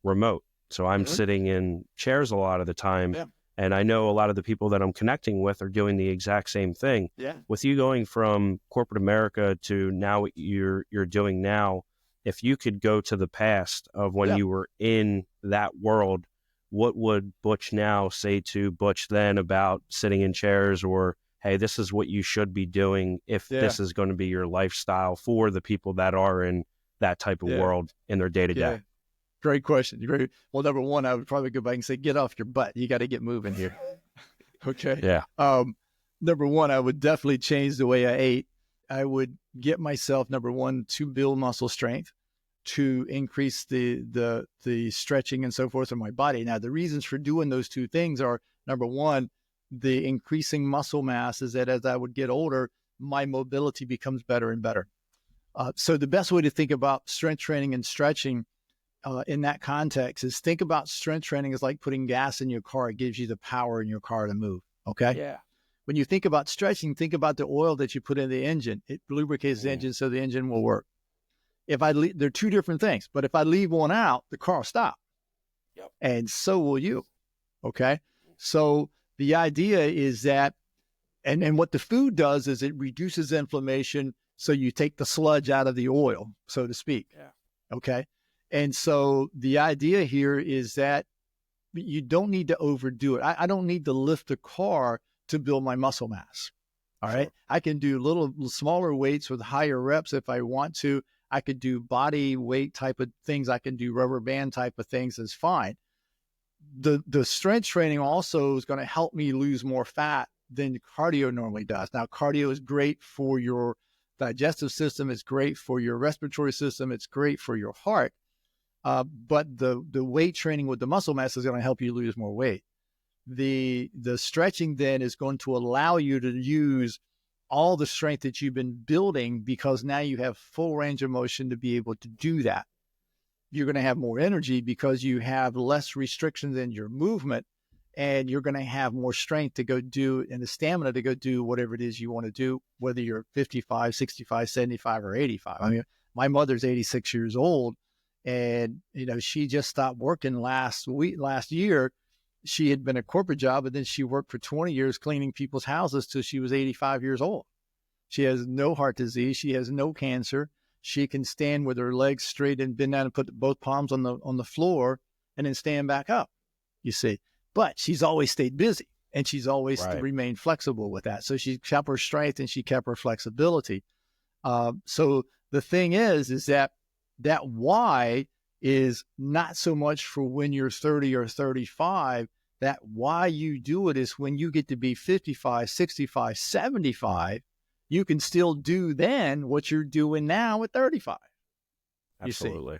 B: remote. So I'm sitting in chairs a lot of the time. Yeah. And I know a lot of the people that I'm connecting with are doing the exact same thing.
A: Yeah.
B: With you going from corporate America to now what you're doing now, if you could go to the past of when you were in that world, what would Butch now say to Butch then about sitting in chairs, or, hey, this is what you should be doing if this is going to be your lifestyle for the people that are in that type of world in their day-to-day?
A: Great question. Great. Well, number one, I would probably go back and say, get off your butt. You got to get moving here. Okay.
B: Yeah.
A: number one, I would definitely change the way I ate. I would get myself, number one, to build muscle strength, to increase the stretching and so forth of my body. Now, the reasons for doing those two things are, number one, the increasing muscle mass is that as I would get older, my mobility becomes better and better. So the best way to think about strength training and stretching in that context is think about strength training as like putting gas in your car. It gives you the power in your car to move. Okay.
B: Yeah.
A: When you think about stretching, think about the oil that you put in the engine. It lubricates the engine so the engine will work. If I leave, they're two different things, but if I leave one out, the car will stop.
B: Yep.
A: And so will you. Okay. So the idea is that, and what the food does is it reduces inflammation. So you take the sludge out of the oil, so to speak.
B: Yeah.
A: Okay. And so the idea here is that you don't need to overdo it. I don't need to lift a car to build my muscle mass. All right. Sure. I can do little smaller weights with higher reps if I want to. I could do body weight type of things. I can do rubber band type of things. Is fine. The strength training also is going to help me lose more fat than cardio normally does. Now, cardio is great for your digestive system. It's great for your respiratory system. It's great for your heart. But the weight training with the muscle mass is going to help you lose more weight. The stretching then is going to allow you to use all the strength that you've been building, because now you have full range of motion to be able to do that. You're going to have more energy because you have less restrictions in your movement, and you're going to have more strength to go do and the stamina to go do whatever it is you want to do, whether you're 55, 65, 75, or 85. I mean, my mother's 86 years old, and, she just stopped working last year. She had been a corporate job, but then she worked for 20 years cleaning people's houses till she was 85 years old. She has no heart disease. She has no cancer. She can stand with her legs straight and bend down and put both palms on the floor and then stand back up, you see. But she's always stayed busy, and she's always remained flexible with that. So she kept her strength and she kept her flexibility. So the thing is that why is not so much for when you're 30 or 35. That why you do it is when you get to be 55, 65, 75, you can still do then what you're doing now at 35.
B: Absolutely.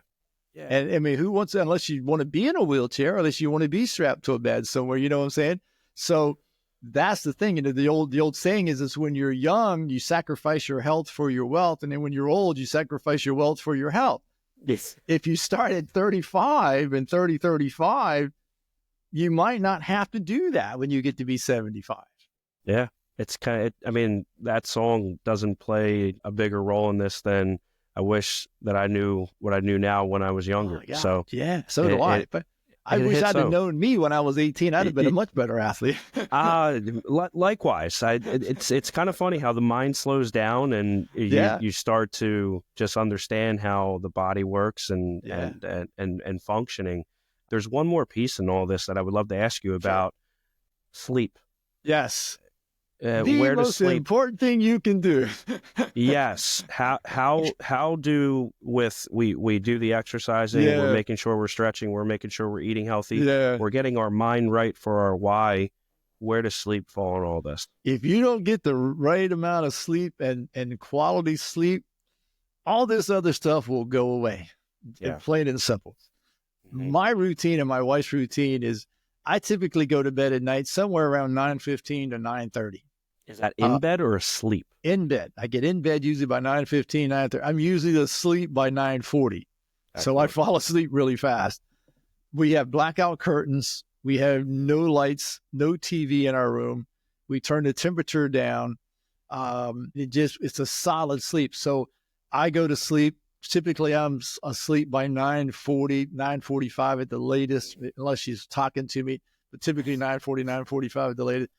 A: Yeah. And I mean, who wants to, unless you want to be in a wheelchair, unless you want to be strapped to a bed somewhere, you know what I'm saying? So that's the thing. The old saying is when you're young, you sacrifice your health for your wealth. And then when you're old, you sacrifice your wealth for your health.
B: Yes.
A: If you start at 35 and 35, you might not have to do that when you get to be 75.
B: Yeah. It's that song doesn't play a bigger role in this than I wish that I knew what I knew now when I was younger.
A: Oh,
B: so
A: yeah, so do I. But I wish I'd have known me when I was 18. I'd have been a much better athlete.
B: Likewise. It's kind of funny how the mind slows down and you start to just understand how the body works and functioning. There's one more piece in all this that I would love to ask you about. Sleep.
A: Yes.
B: Where
A: the most important thing you can do.
B: Yes. How do we do the exercising? Yeah. We're making sure we're stretching. We're making sure we're eating healthy. Yeah. We're getting our mind right for our why. Where does sleep fall in all this?
A: If you don't get the right amount of sleep and quality sleep, all this other stuff will go away. Yeah. Plain and simple. Mm-hmm. My routine and my wife's routine is I typically go to bed at night somewhere around 9:15 to 9:30.
B: Is that in bed or asleep?
A: In bed. I get in bed usually by 9:15, 9:30. I'm usually asleep by 9:40. So I fall asleep really fast. We have blackout curtains. We have no lights, no TV in our room. We turn the temperature down. It's a solid sleep. So I go to sleep. Typically, I'm asleep by 9:40, 9:45 at the latest, unless she's talking to me. But typically 9:40, 9:45 at the latest.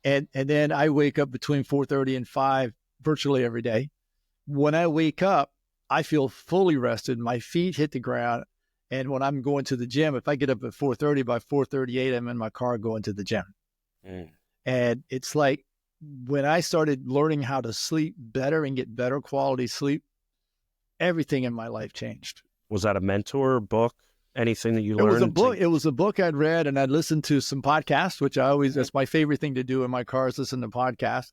A: And then I wake up between 4:30 and 5 virtually every day. When I wake up, I feel fully rested. My feet hit the ground. And when I'm going to the gym, if I get up at 4:30, by 4:38, I'm in my car going to the gym. Mm. And it's like when I started learning how to sleep better and get better quality sleep, everything in my life changed.
B: Was that a mentor, book? anything that you
A: It
B: learned?
A: was a book. It was a book I'd read, and I'd listened to some podcasts, which that's my favorite thing to do in my car is listen to podcasts.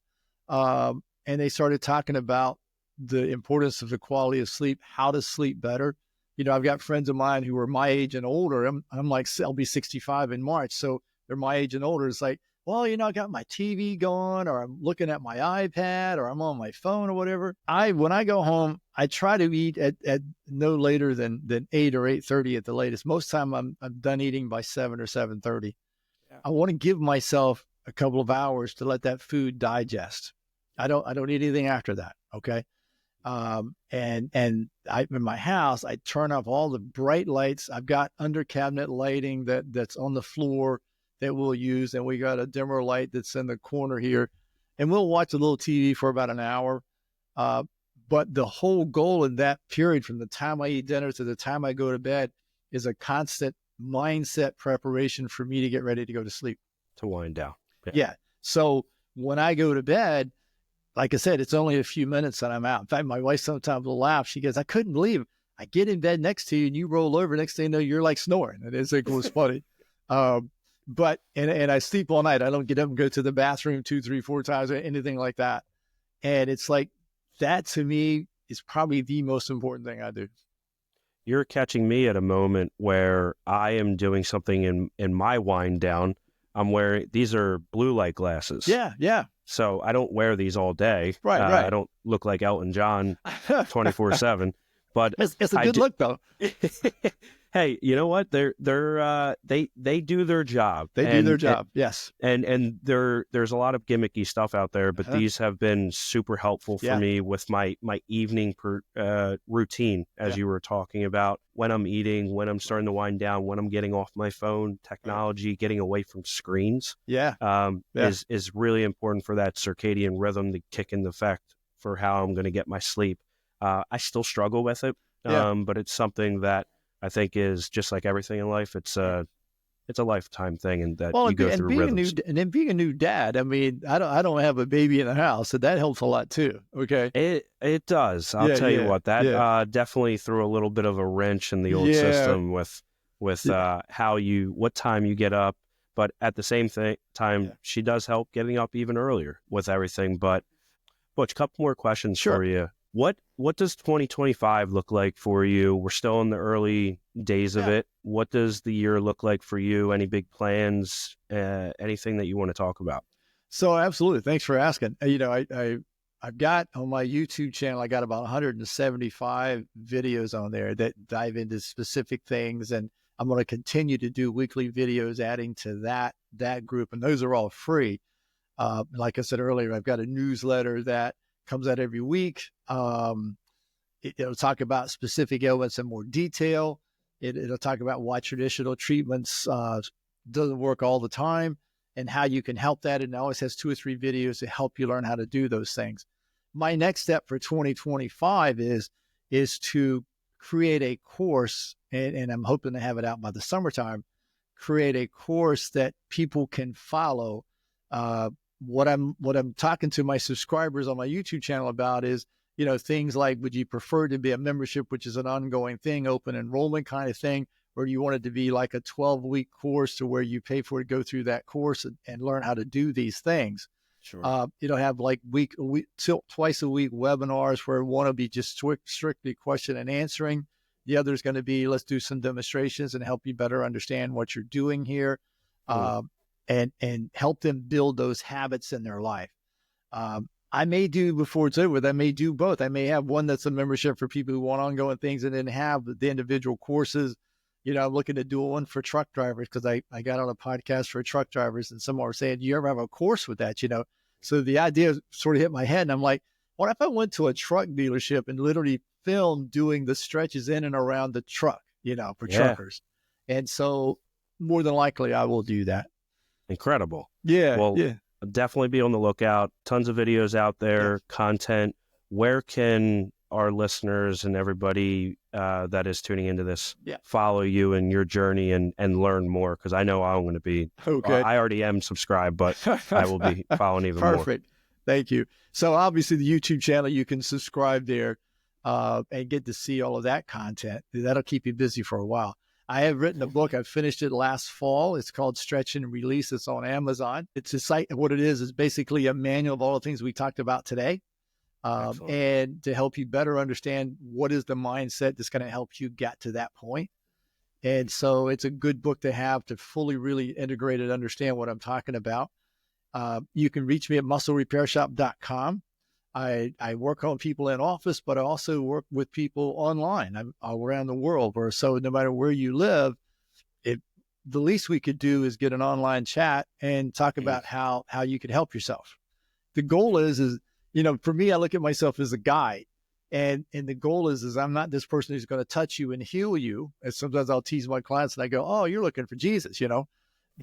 A: And they started talking about the importance of the quality of sleep, how to sleep better. I've got friends of mine who are my age and older. I'm like, I'll be 65 in March. So they're my age and older. It's like, well, I got my TV going, or I'm looking at my iPad, or I'm on my phone or whatever. When I go home, I try to eat at no later than 8 or 8:30 at the latest. Most time I'm done eating by 7 or 7:30. Yeah. I want to give myself a couple of hours to let that food digest. I don't eat anything after that. Okay. And in my house, I turn off all the bright lights. I've got under cabinet lighting that's on the floor that we'll use. And we got a dimmer light that's in the corner here, and we'll watch a little TV for about an hour. But the whole goal in that period, from the time I eat dinner to the time I go to bed, is a constant mindset preparation for me to get ready to go to sleep.
B: To wind down.
A: Yeah. So when I go to bed, like I said, it's only a few minutes that I'm out. In fact, my wife sometimes will laugh. She goes, I couldn't believe it. I get in bed next to you and you roll over. Next thing you know, you're like snoring. And it was funny. But I sleep all night. I don't get up and go to the bathroom 2, 3, 4 times or anything like that. And it's like, that to me is probably the most important thing I do.
B: You're catching me at a moment where I am doing something in my wind down. I'm wearing, these are blue light glasses.
A: Yeah. Yeah.
B: So I don't wear these all day.
A: Right.
B: I don't look like Elton John 24/7, but
A: it's a good look though.
B: Hey, you know what? They do their job.
A: They do their job. Yes.
B: And there's a lot of gimmicky stuff out there, but these have been super helpful for me with my evening routine, as you were talking about, when I'm eating, when I'm starting to wind down, when I'm getting off my phone, technology, getting away from screens. Is really important for that circadian rhythm to kick into effect for how I'm going to get my sleep. I still struggle with it, but it's something that I think is just like everything in life. It's a lifetime thing, and that you go through rhythms.
A: And then being a new dad, I mean, I don't have a baby in the house, so that helps a lot too. Okay,
B: it does. I'll tell you what, that definitely threw a little bit of a wrench in the old system with what time you get up. But at the same time, she does help getting up even earlier with everything. But Butch, a couple more questions for you. What does 2025 look like for you? We're still in the early days of it. What does the year look like for you? Any big plans? Anything that you want to talk about?
A: So absolutely. Thanks for asking. I've got on my YouTube channel, I got about 175 videos on there that dive into specific things. And I'm going to continue to do weekly videos adding to that group. And those are all free. Like I said earlier, I've got a newsletter that comes out every week. It'll talk about specific ailments in more detail. It'll talk about why traditional treatments doesn't work all the time and how you can help that. And it always has 2 or 3 videos to help you learn how to do those things. My next step for 2025 is to create a course, and I'm hoping to have it out by the summertime, create a course that people can follow. What I'm talking to my subscribers on my YouTube channel about is, things like, would you prefer to be a membership, which is an ongoing thing, open enrollment kind of thing, or do you want it to be like a 12-week course to where you pay for it to go through that course and learn how to do these things? Sure. Have like twice a week webinars where one will be just strictly question and answering. The other is going to be, let's do some demonstrations and help you better understand what you're doing here. And help them build those habits in their life. I may do, before it's over with, I may do both. I may have one that's a membership for people who want ongoing things, and then have the individual courses. I'm looking to do one for truck drivers, because I got on a podcast for truck drivers, and someone was saying, do you ever have a course with that? So the idea sort of hit my head, and I'm like, what if I went to a truck dealership and literally filmed doing the stretches in and around the truck, for truckers? And so more than likely I will do that.
B: Incredible.
A: Yeah.
B: Well, definitely be on the lookout. Tons of videos out there, content. Where can our listeners and everybody that is tuning into this follow you and your journey and learn more? Because I know I'm going to be, I already am subscribed, but I will be following even more.
A: Perfect. Thank you. So obviously the YouTube channel, you can subscribe there and get to see all of that content. That'll keep you busy for a while. I have written a book. I finished it last fall. It's called Stretch and Release. It's on Amazon. It's a site. What it is basically a manual of all the things we talked about today. And to help you better understand what is the mindset that's going to help you get to that point. And so it's a good book to have to fully really integrate and understand what I'm talking about. You can reach me at musclerepairshop.com. I work on people in office, but I also work with people online. I'm around the world, or so no matter where you live, the least we could do is get an online chat and talk about how you could help yourself. The goal is, for me, I look at myself as a guide, and the goal is I'm not this person who's going to touch you and heal you. And sometimes I'll tease my clients and I go, "Oh, you're looking for Jesus,"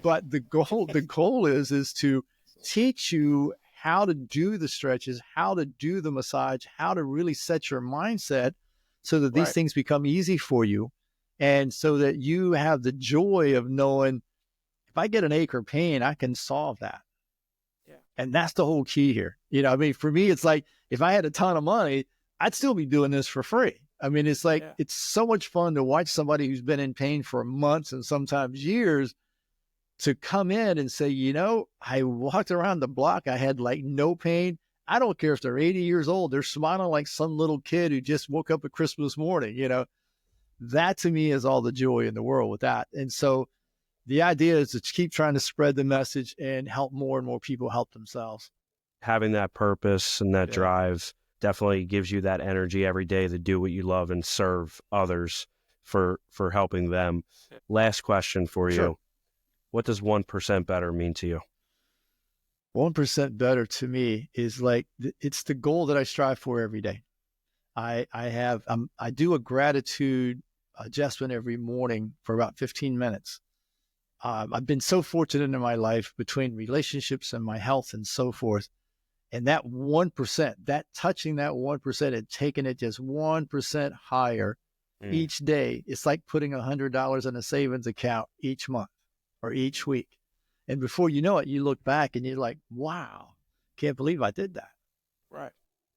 A: But the goal is to teach you how to do the stretches, how to do the massage, how to really set your mindset so that these things become easy for you. And so that you have the joy of knowing if I get an ache or pain, I can solve that. Yeah. And that's the whole key here. For me, it's like, if I had a ton of money, I'd still be doing this for free. It's like, It's so much fun to watch somebody who's been in pain for months and sometimes years to come in and say, I walked around the block. I had like no pain. I don't care if they're 80 years old. They're smiling like some little kid who just woke up at Christmas morning. That to me is all the joy in the world with that. And so the idea is to keep trying to spread the message and help more and more people help themselves.
B: Having that purpose and that drive definitely gives you that energy every day to do what you love and serve others for helping them. Last question for you.
A: Sure. What
B: does 1% better mean to you?
A: 1% better to me is like, it's the goal that I strive for every day. I do a gratitude adjustment every morning for about 15 minutes. I've been so fortunate in my life between relationships and my health and so forth. And that 1%, that touching that 1% and taking it just 1% higher each day, it's like putting $100 in a savings account each month or each week. And before you know it, you look back and you're like, wow, can't believe I did that.
B: Right.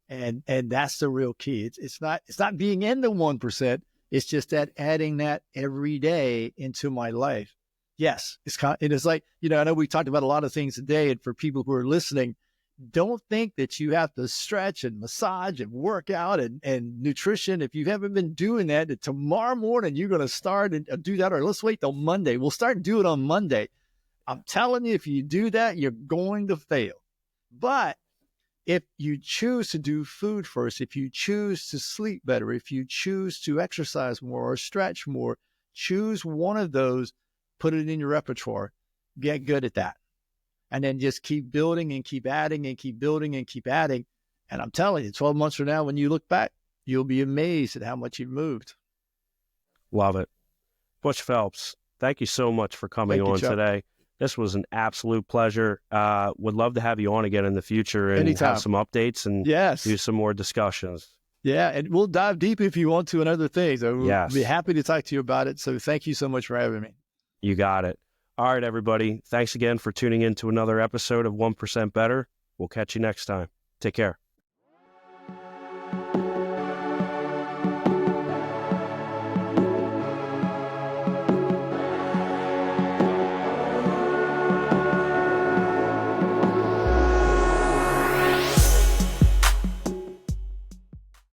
A: And that's the real key. It's not being in the 1%. It's just that adding that every day into my life. Yes. It is like, I know we talked about a lot of things today, and for people who are listening, don't think that you have to stretch and massage and work out and nutrition. If you haven't been doing that, tomorrow morning, you're going to start and do that, or let's wait till Monday. We'll start and do it on Monday. I'm telling you, if you do that, you're going to fail. But if you choose to do food first, if you choose to sleep better, if you choose to exercise more or stretch more, choose one of those, put it in your repertoire, get good at that. And then just keep building and keep adding and keep building and keep adding. And I'm telling you, 12 months from now, when you look back, you'll be amazed at how much you've moved.
B: Love it. Butch Phelps, thank you so much for coming on today. This was an absolute pleasure. Would love to have you on again in the future and have some updates and do some more discussions.
A: Yeah, and we'll dive deep if you want to in other things. We'll be happy to talk to you about it. So thank you so much for having me.
B: You got it. All right, everybody. Thanks again for tuning in to another episode of 1% Better. We'll catch you next time. Take care.